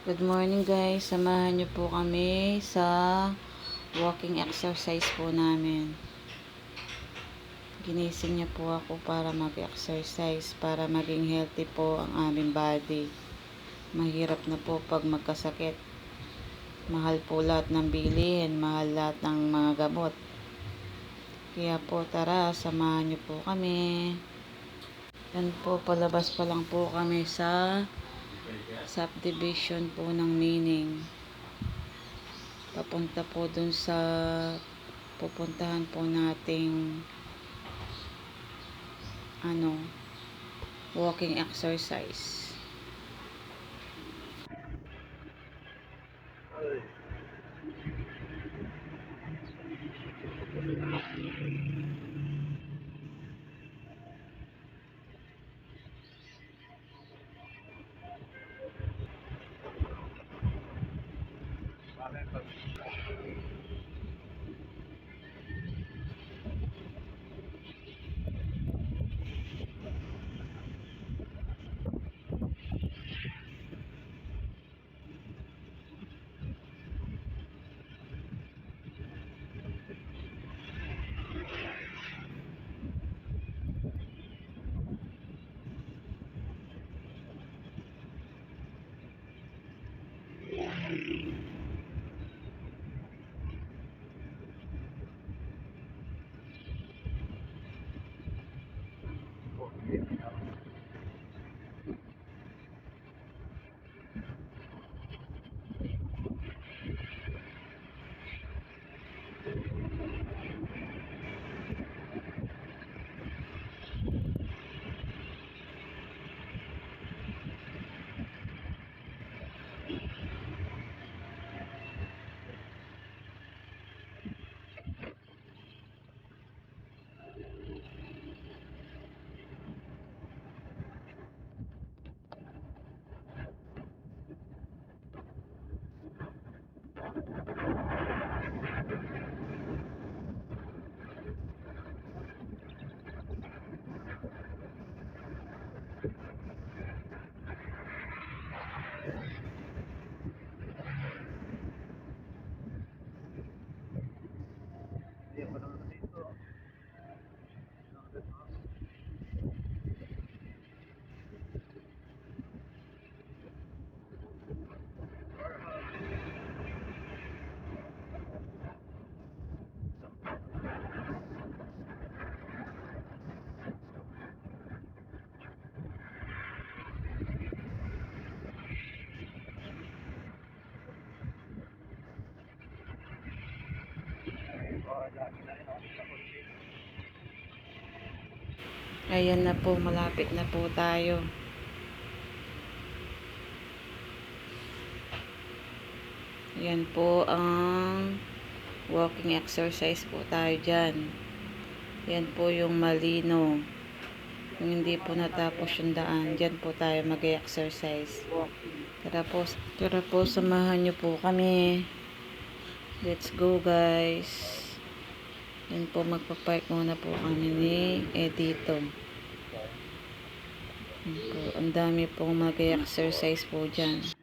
Good morning guys, samahan niyo po kami sa walking exercise po namin. Ginising niyo po ako para mag-exercise, para maging healthy po ang aming body. Mahirap na po pag magkasakit. Mahal po lahat ng bilihin, mahal lahat ng mga gamot. Kaya po tara, samahan niyo po kami. Yan po, palabas pa lang po kami sa subdivision po ng Mining. Papunta po dun sa pupuntahan po nating walking exercise. Ayan na po, malapit na po tayo. Ayan po ang walking exercise po tayo dyan. Ayan po yung malino. Kung hindi po natapos yung daan, dyan po tayo mag-exercise. Tara po, samahan nyo po kami. Let's go guys. Yan po, magpapark muna po kami ni Edito. Yan po, ang dami pong mag-exercise po dyan.